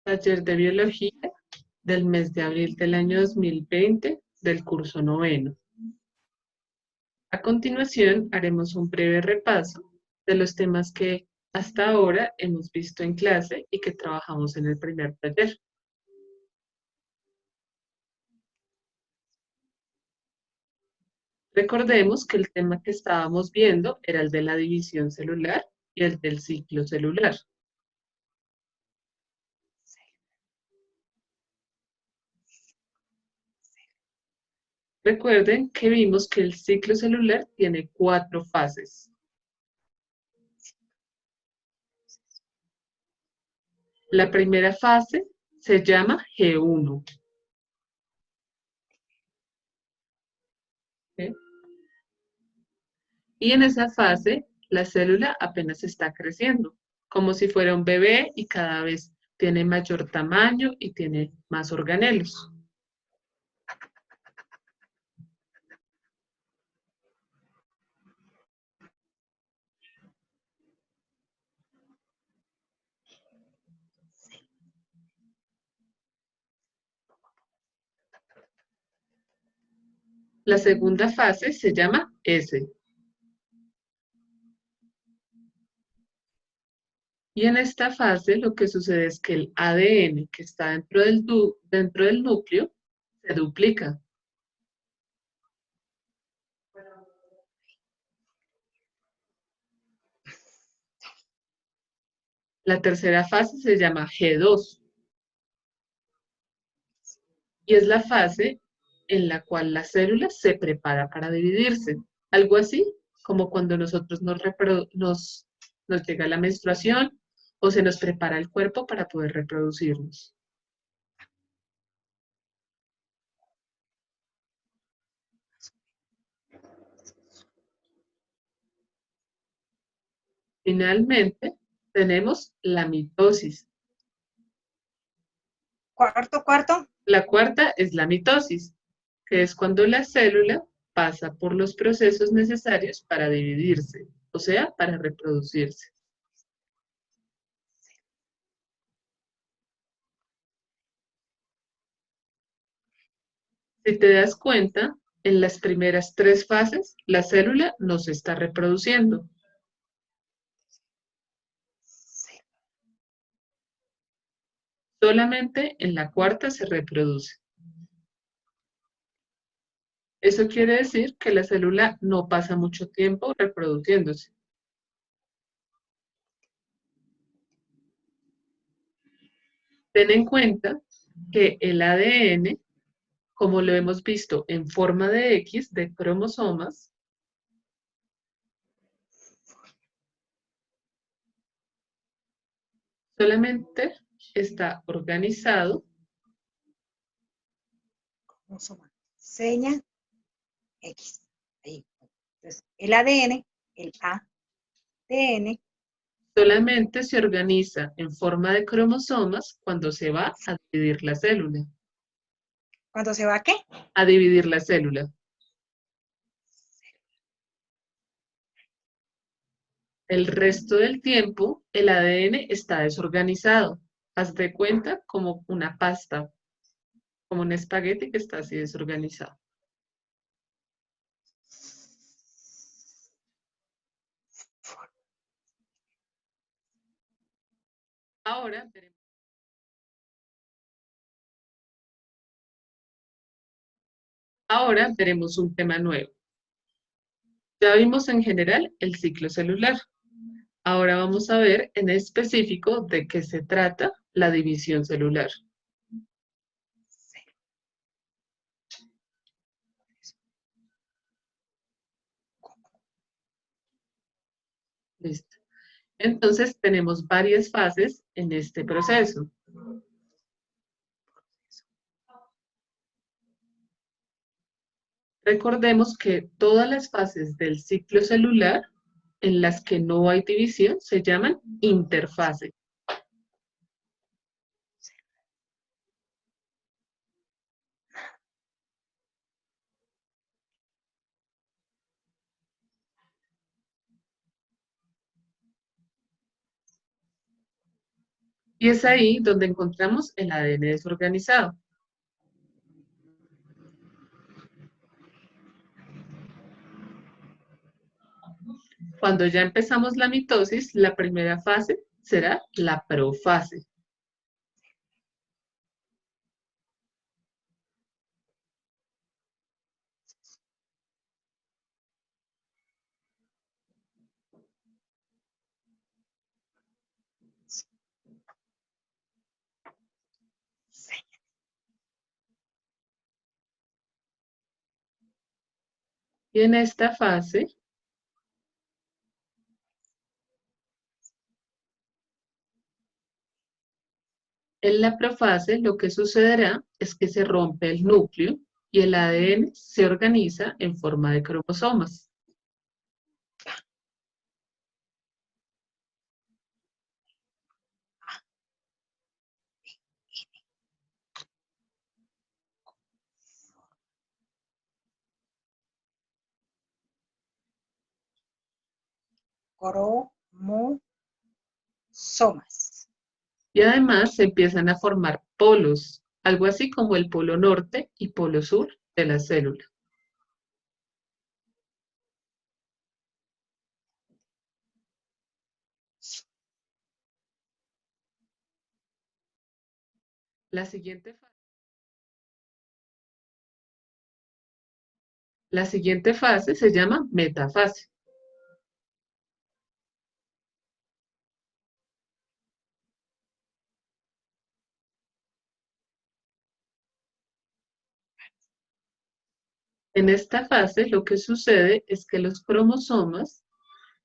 Taller de Biología del mes de abril del año 2020 del curso noveno. A continuación, haremos un breve repaso de los temas que hasta ahora hemos visto en clase y que trabajamos en el primer taller. Recordemos que el tema que estábamos viendo era el de la división celular y el del ciclo celular. Recuerden que vimos que el ciclo celular tiene 4 fases. La primera fase se llama G1. ¿Sí? Y en esa fase, la célula apenas está creciendo, como si fuera un bebé y cada vez tiene mayor tamaño y tiene más organelos. La segunda fase se llama S. Y en esta fase lo que sucede es que el ADN que está dentro del núcleo se duplica. La tercera fase se llama G2 y es la fase en la cual la célula se prepara para dividirse. Algo así como cuando nosotros nos llega la menstruación o se nos prepara el cuerpo para poder reproducirnos. Finalmente, tenemos la mitosis. Cuarto. La cuarta es la mitosis, que es cuando la célula pasa por los procesos necesarios para dividirse, o sea, para reproducirse. Si te das cuenta, en las primeras 3 fases, la célula no se está reproduciendo. Solamente en la cuarta se reproduce. Eso quiere decir que la célula no pasa mucho tiempo reproduciéndose. Ten en cuenta que el ADN, como lo hemos visto en forma de X, de cromosomas, solamente está organizado Seña X. Ahí. Entonces, el ADN, el ADN, solamente se organiza en forma de cromosomas cuando se va a dividir la célula. ¿cuándo se va a qué? A dividir la célula. El resto del tiempo, el ADN está desorganizado. Haz de cuenta como una pasta, como un espagueti que está así desorganizado. Ahora veremos un tema nuevo. Ya vimos en general el ciclo celular. Ahora vamos a ver en específico de qué se trata la división celular. Listo. Entonces tenemos varias fases en este proceso. Recordemos que todas las fases del ciclo celular en las que no hay división se llaman interfase. Y es ahí donde encontramos el ADN desorganizado. Cuando ya empezamos la mitosis, la primera fase será la profase. Y en esta fase, en la profase, lo que sucederá es que se rompe el núcleo y el ADN se organiza en forma de cromosomas. Cromosomas. Y además se empiezan a formar polos, algo así como el polo norte y polo sur de la célula. La siguiente fase se llama metafase. En esta fase lo que sucede es que los cromosomas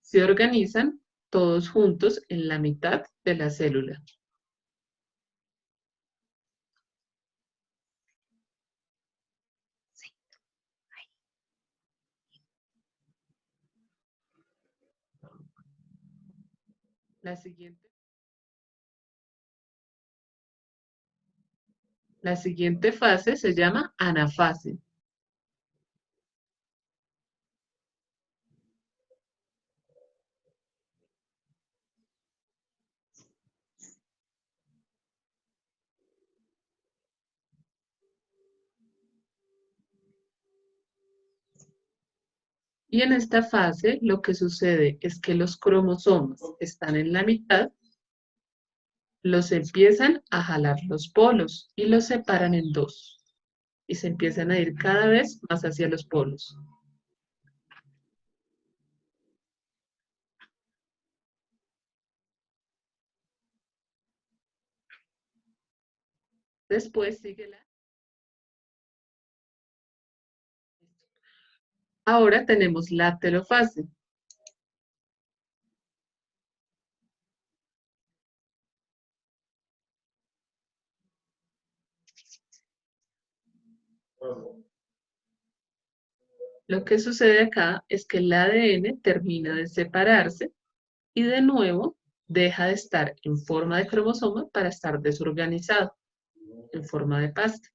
se organizan todos juntos en la mitad de la célula. La siguiente fase se llama anafase. Y en esta fase lo que sucede es que los cromosomas están en la mitad, los empiezan a jalar los polos y los separan en dos. Y se empiezan a ir cada vez más hacia los polos. Después sigue la... Ahora tenemos la telofase. Lo que sucede acá es que el ADN termina de separarse y de nuevo deja de estar en forma de cromosoma para estar desorganizado, en forma de pasta.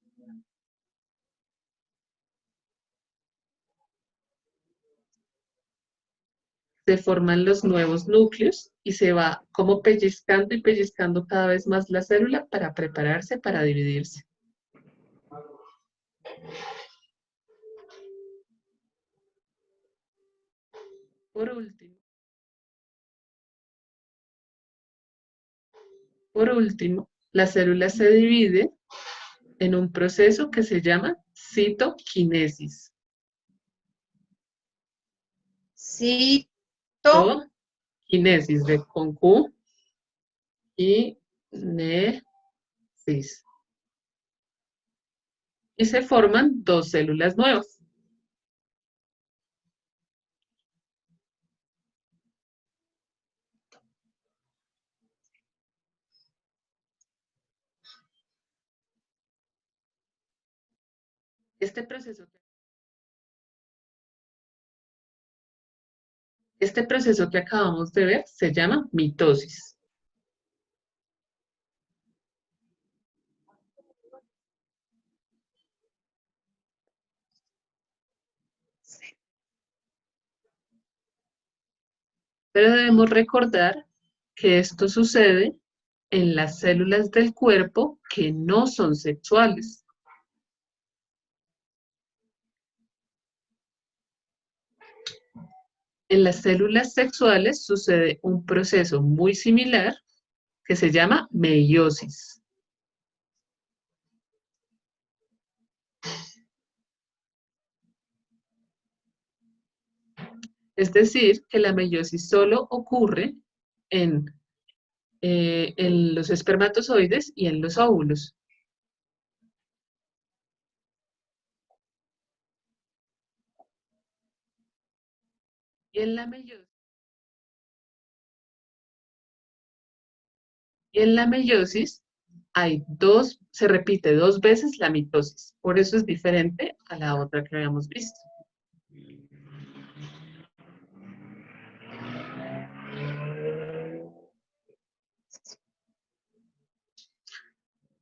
Se forman los nuevos núcleos y se va como pellizcando y pellizcando cada vez más la célula para prepararse para dividirse. Por último, la célula se divide en un proceso que se llama citoquinesis. Citoquinesis de con Q y nesis. Y se forman dos células nuevas. Este proceso que acabamos de ver se llama mitosis. Pero debemos recordar que esto sucede en las células del cuerpo que no son sexuales. En las células sexuales sucede un proceso muy similar que se llama meiosis. Es decir, que la meiosis solo ocurre en los espermatozoides y en los óvulos. Y en la meiosis se repite 2 veces la mitosis. Por eso es diferente a la otra que habíamos visto.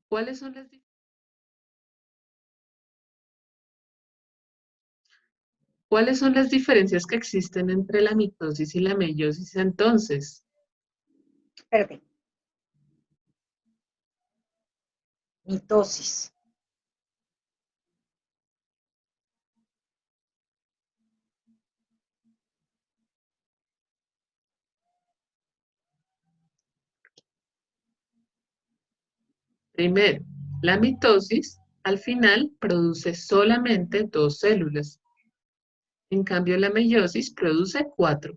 ¿Cuáles son las diferencias que existen entre la mitosis y la meiosis entonces? Espérate. Mitosis. Primero, la mitosis al final produce solamente 2 células. En cambio, la meiosis produce 4.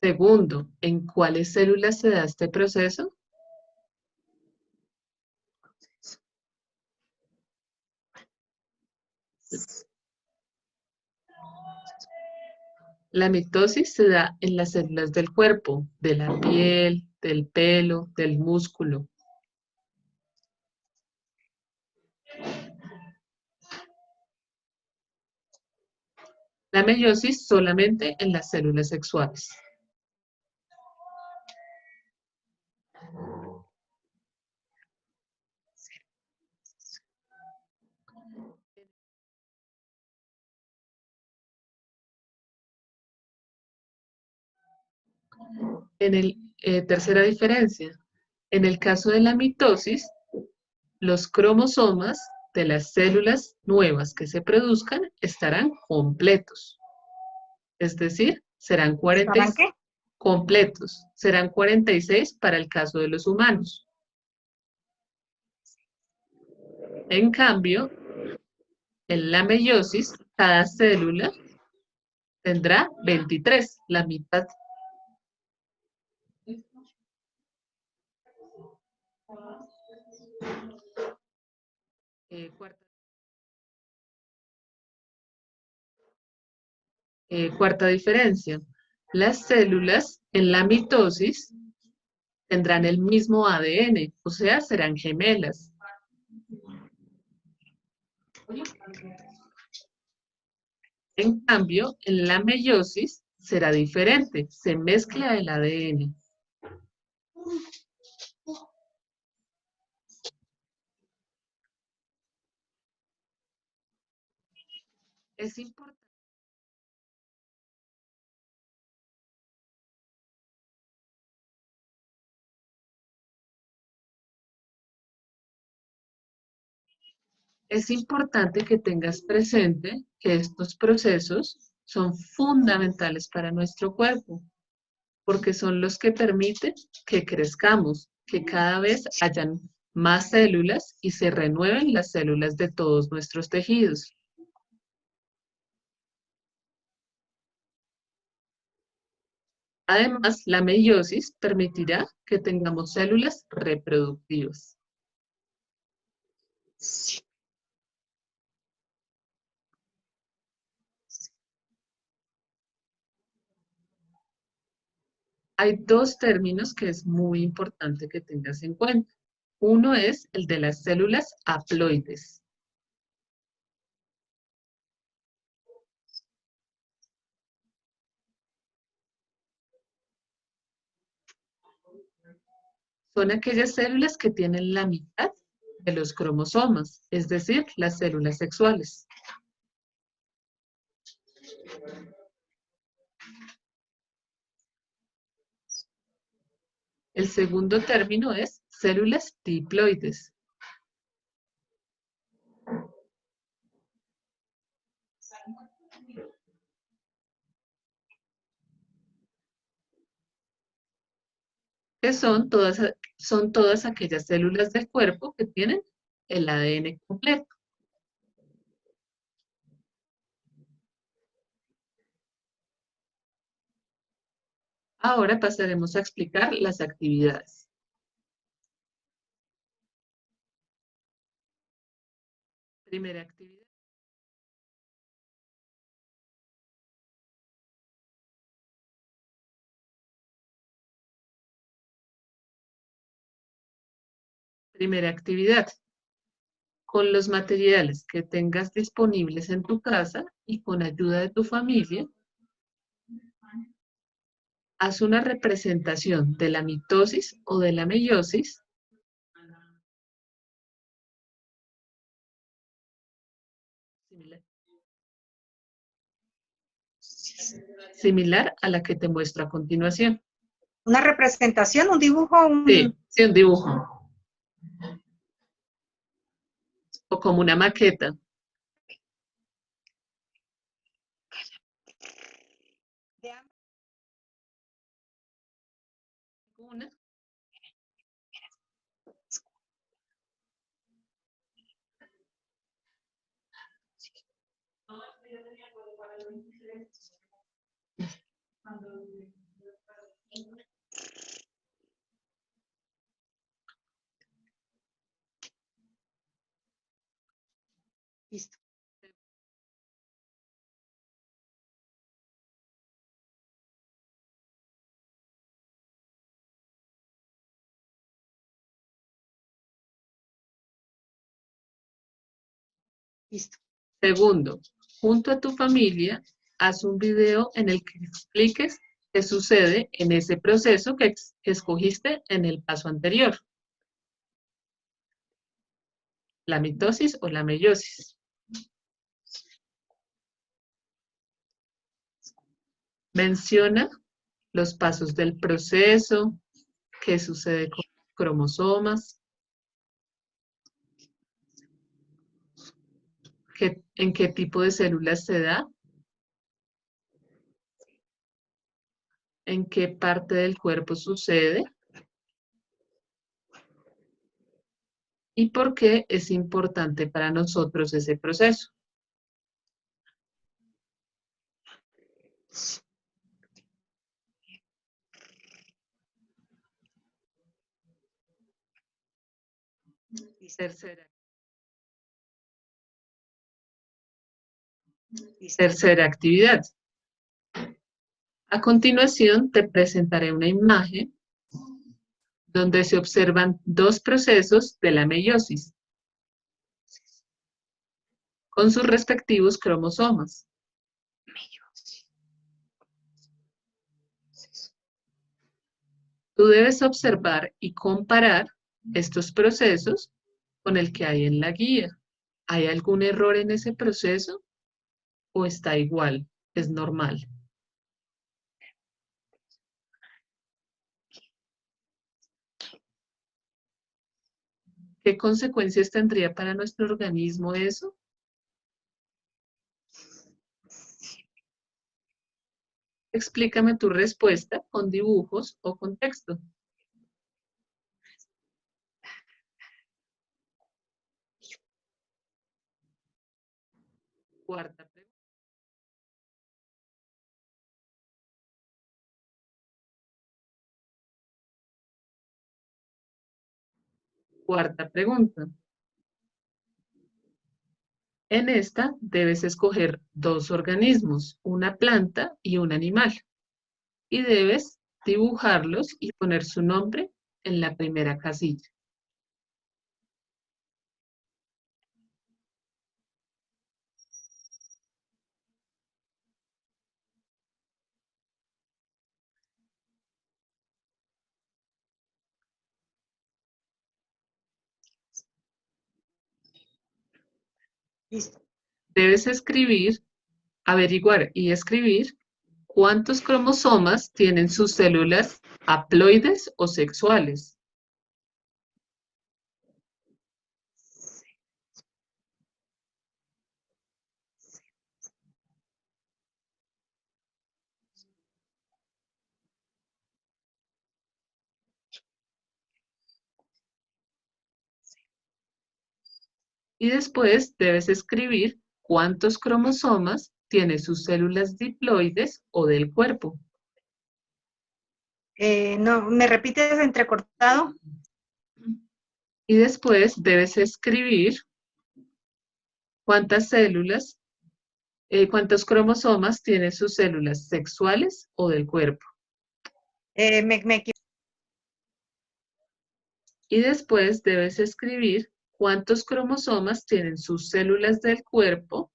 Segundo, ¿en cuáles células se da este proceso? La mitosis se da en las células del cuerpo, de la piel, del pelo, del músculo. La meiosis solamente en las células sexuales. Tercera diferencia, en el caso de la mitosis, los cromosomas de las células nuevas que se produzcan estarán completos. Es decir, serán 46 ¿Estaban qué? completos. Serán 46 para el caso de los humanos. En cambio, en la meiosis, cada célula tendrá 23, la mitad. Cuarta diferencia. Las células en la mitosis tendrán el mismo ADN, o sea, serán gemelas. En cambio, en la meiosis será diferente, se mezcla el ADN. Es importante. Es importante que tengas presente que estos procesos son fundamentales para nuestro cuerpo, porque son los que permiten que crezcamos, que cada vez hayan más células y se renueven las células de todos nuestros tejidos. Además, la meiosis permitirá que tengamos células reproductivas. Hay 2 términos que es muy importante que tengas en cuenta. Uno es el de las células haploides. Son aquellas células que tienen la mitad de los cromosomas, es decir, las células sexuales. El segundo término es células diploides. Que son todas aquellas células del cuerpo que tienen el ADN completo. Ahora pasaremos a explicar las actividades. Primera actividad. Primera actividad. Con los materiales que tengas disponibles en tu casa y con ayuda de tu familia, haz una representación de la mitosis o de la meiosis similar a la que te muestro a continuación. Una representación, un dibujo, Sí, un dibujo. O como una maqueta. Una. Listo. Listo. Segundo, junto a tu familia, haz un video en el que expliques qué sucede en ese proceso que escogiste en el paso anterior. La mitosis o la meiosis. Menciona los pasos del proceso, qué sucede con los cromosomas, en qué tipo de células se da, en qué parte del cuerpo sucede y por qué es importante para nosotros ese proceso. Tercera actividad. A continuación te presentaré una imagen donde se observan dos procesos de la meiosis con sus respectivos cromosomas. Tú debes observar y comparar estos procesos con el que hay en la guía. ¿Hay algún error en ese proceso o está igual? Es normal. ¿Qué consecuencias tendría para nuestro organismo eso? Explícame tu respuesta con dibujos o con texto. Cuarta pregunta. Cuarta pregunta. En esta debes escoger dos organismos, una planta y un animal, y debes dibujarlos y poner su nombre en la primera casilla. Listo. Debes averiguar y escribir cuántos cromosomas tienen sus células haploides o sexuales. Y después debes escribir cuántos cromosomas tiene sus células diploides o del cuerpo. No, ¿me repites entrecortado? Y después debes escribir cuántas células, cuántos cromosomas tienen sus células sexuales o del cuerpo. Me equivoqué. Y después debes escribir cuántos cromosomas tienen sus células del cuerpo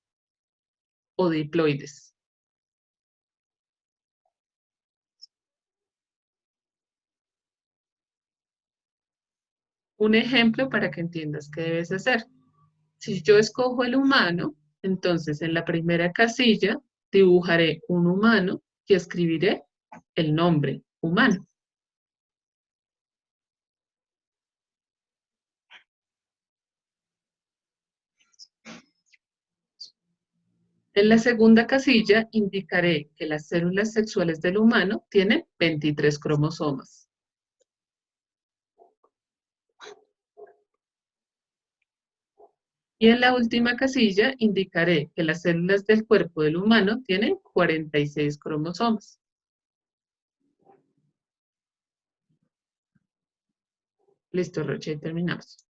o diploides. Un ejemplo para que entiendas qué debes hacer. Si yo escojo el humano, entonces en la primera casilla dibujaré un humano y escribiré el nombre humano. En la segunda casilla indicaré que las células sexuales del humano tienen 23 cromosomas. Y en la última casilla indicaré que las células del cuerpo del humano tienen 46 cromosomas. Listo, Roche, terminamos.